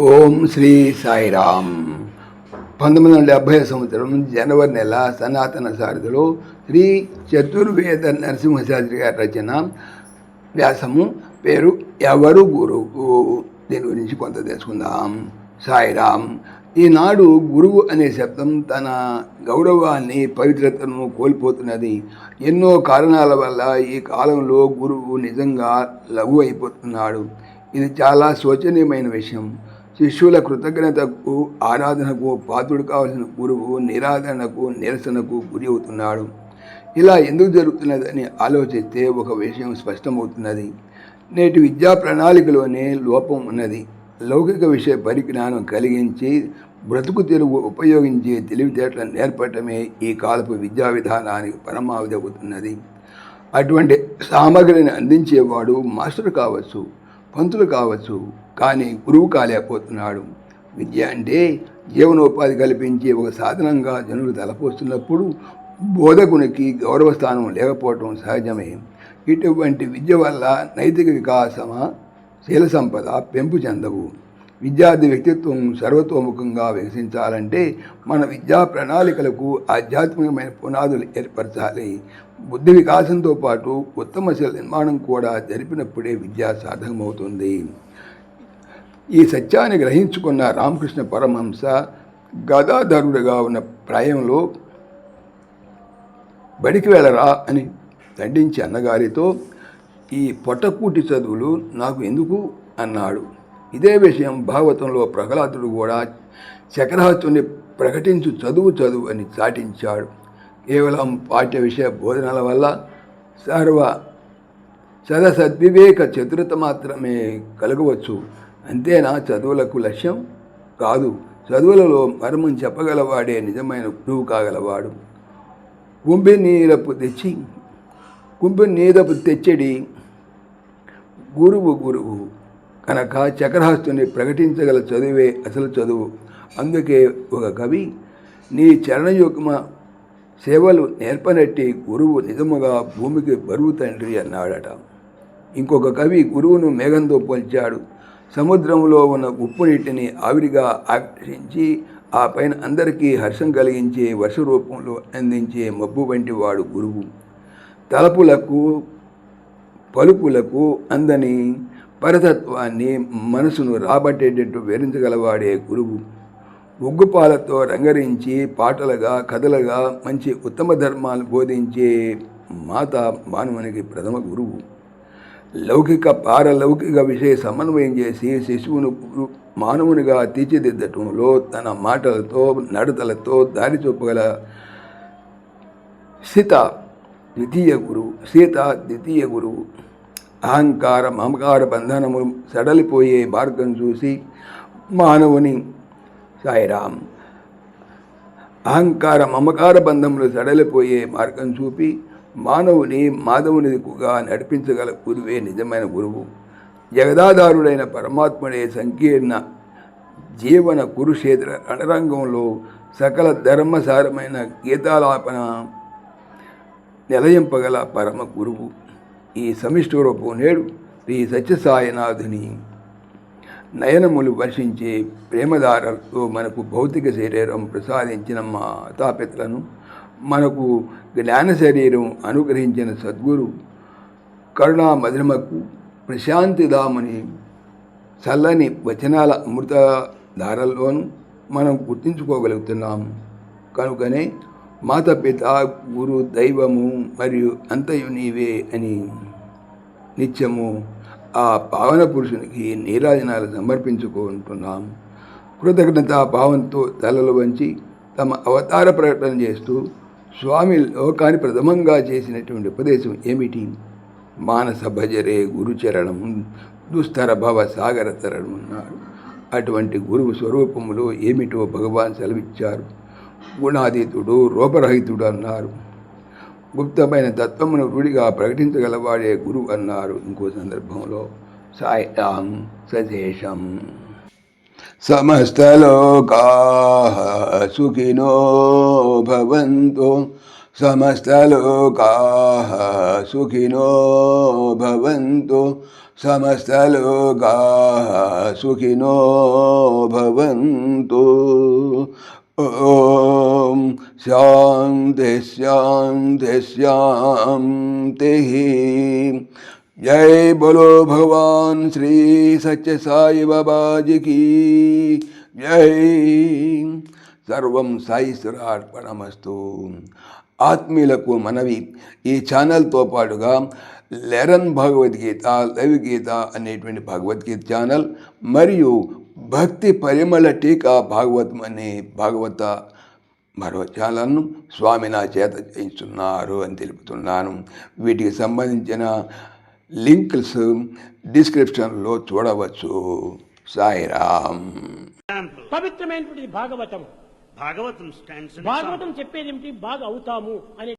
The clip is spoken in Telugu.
ఓం శ్రీ సాయిరామ్. 1970 సంవత్సరం జనవరి నెల సనాతన సారథిలో శ్రీ చతుర్వేద నరసింహశాస్త్రి గారి రచన. వ్యాసము పేరు ఎవరు గురువు. దీని గురించి కొంత తెలుసుకుందాం. సాయిరామ్. ఈనాడు గురువు అనే శబ్దం తన గౌరవాన్ని పవిత్రతను కోల్పోతున్నది. ఎన్నో కారణాల వల్ల ఈ కాలంలో గురువు నిజంగా లఘు అయిపోతున్నాడు. ఇది చాలా శోచనీయమైన విషయం. శిష్యుల కృతజ్ఞతకు ఆరాధనకు పాత్రుడు కావాల్సిన గురువు నిరాదరణకు నిరసనకు గురి అవుతున్నాడు. ఇలా ఎందుకు జరుగుతున్నదని ఆలోచిస్తే ఒక విషయం స్పష్టమవుతున్నది. నేటి విద్యా ప్రణాళికలోనే లోపం ఉన్నది. లౌకిక విషయ పరిజ్ఞానం కలిగించి బ్రతుకు తెరువు ఉపయోగించే తెలివితేటలను నేర్పడమే ఈ కాలపు విద్యా విధానానికి పరమావధి అవుతున్నది. అటువంటి సామగ్రిని అందించేవాడు మాస్టర్ కావచ్చు, పంతులు కావచ్చు, కానీ గురువు కాలేకపోతున్నాడు. విద్య అంటే జీవనోపాధి కల్పించే ఒక సాధనంగా జనులు తలపోస్తున్నప్పుడు బోధకునికి గౌరవ స్థానం లేకపోవటం సహజమే. ఇటువంటి విద్య వల్ల నైతిక వికాసమా, శీల సంపద పెంపు చెందవు. విద్యార్థి వ్యక్తిత్వం సర్వతోముఖంగా వికసించాలంటే మన విద్యా ప్రణాళికలకు ఆధ్యాత్మికమైన పునాదులు ఏర్పరచాలి. బుద్ధి వికాసంతో పాటు ఉత్తమ శీల నిర్మాణం కూడా జరిపినప్పుడే విద్య సార్థకమవుతుంది. ఈ సత్యాన్ని గ్రహించుకున్న రామకృష్ణ పరమహంస గదాధరుడిగా ఉన్న ప్రాయంలో బడికి వెళ్ళరా అని దండించి అన్నగారితో, ఈ పొట్టకూటి చదువులు నాకు ఎందుకు అన్నాడు. ఇదే విషయం భాగవతంలో ప్రహ్లాదుడు కూడా చక్రహస్తుని ప్రకటించు చదువు అని చాటించాడు. కేవలం పాఠ్య విషయ బోధనల వల్ల సదసద్వివేక చతురత మాత్రమే కలగవచ్చు. అంతేనా చదువులకు లక్ష్యం? కాదు. చదువులలో మర్మం చెప్పగలవాడే నిజమైన గురువు కాగలవాడు. కుంభి నీరపు తెచ్చడి గురువు కనుక చక్రహస్తుని ప్రకటించగల చదువే అసలు చదువు. అందుకే ఒక కవి, నీ చరణయుగ్మ సేవలు నేర్పనట్టి గురువు నిజముగా భూమికి బరువు తండ్రి అన్నాడట. ఇంకొక కవి గురువును మేఘంతో పోల్చాడు. సముద్రంలో ఉన్న ఉప్పు నీటిని ఆవిరిగా ఆకర్షించి ఆ పైన అందరికీ హర్షం కలిగించే వర్ష రూపంలో అందించే మబ్బు వంటి వాడు గురువు. తలపులకు పలుపులకు అందని పరతత్వాన్ని మనసును రాబట్టేటట్టు వివరించగలవాడే గురువు. ఉగ్గుపాలతో రంగరించి పాటలుగా కథలుగా మంచి ఉత్తమ ధర్మాలు బోధించే మాత మానవునికి ప్రథమ గురువు. లౌకిక పారలౌకిక విషయ సమన్వయం చేసి శిశువును మానవునిగా తీర్చిదిద్దటంలో తన మాటలతో నడతలతో దారి చూపగల సీత ద్వితీయ గురువు. అహంకార మమకార బంధనము సడలిపోయే మార్గం చూసి మానవుని సాయిరామ్ అహంకార మమకార బంధములు సడలిపోయే మార్గం చూపి మానవుని మాధవునిగా నడిపించగల గురువే నిజమైన గురువు. జగదాధారుడైన పరమాత్ముడే సంకీర్ణ జీవన కురుక్షేత్ర రణరంగంలో సకల ధర్మసారమైన గీతాలాపన నిలయింపగల పరమ గురువు. ఈ సమిష్టి రూపం నేడు శ్రీ సత్యసాయినాథుని నయనములు వర్షించే ప్రేమధారలతో మనకు భౌతిక శరీరం ప్రసాదించిన మాతాపితలను, మనకు జ్ఞాన శరీరం అనుగ్రహించిన సద్గురు కరుణా మధురమకు ప్రశాంతిదాముని చల్లని వచనాల అమృత ధారల్లోనూ మనం గుర్తించుకోగలుగుతున్నాము. కనుకనే మాతపిత గురు దైవము మరియు అంతయు నీవే అని నిత్యము ఆ పావన పురుషునికి నీరాజనాలు సమర్పించుకుంటున్నాం. కృతజ్ఞతా భావంతో తలలు వంచి తమ అవతార ప్రకటన చేస్తూ స్వామి లోకాన్ని ప్రథమంగా చేసినటువంటి ఉపదేశం ఏమిటి? మానస భజరే గురుచరణం దుస్తర భవ సాగర తరణం అన్నారు. అటువంటి గురువు స్వరూపములో ఏమిటో భగవాన్ సెలవిచ్చారు. గుణాతీతుడు రూపరహితుడు అన్నారు. గుప్తమైన తత్వమును రూఢిగా ప్రకటించగలవాడే గురువు అన్నారు. ఇంకో సందర్భంలో సాయిరాం సశేషం. సమస్తలోకాః సుఖినో భవంతు, సమస్తలోకాః సుఖినో భవంతు, సమస్తలోకాః సుఖినో భవంతు. ఓం శాంతి శాంతి శాంతి. జై బోలో భగవాన్ శ్రీ సత్య సాయి బాబాజీ కీ జై. సర్వం సాయిశ్వరార్పణమస్తు. ఆత్మీయులకు మనవి, ఈ ఛానల్తో పాటుగా లెరన్ భగవద్గీత, లైవ్ గీత అనేటువంటి భగవద్గీత ఛానల్ మరియు భక్తి పరిమళ టీకా భాగవతం అనే భాగవత మరో ఛానల్ను స్వామి నా చేత చేయిస్తున్నారు అని తెలుపుతున్నాను. వీటికి సంబంధించిన లింక్స్ డిస్క్రిప్షన్లో చూడవచ్చు. సాయిరామ్. పవిత్రమైనటువంటి Bhagavatam. Bhagavatam stands in Bhagavatam చెప్పేది ఏమిటి? బాగా అవుతాము అనే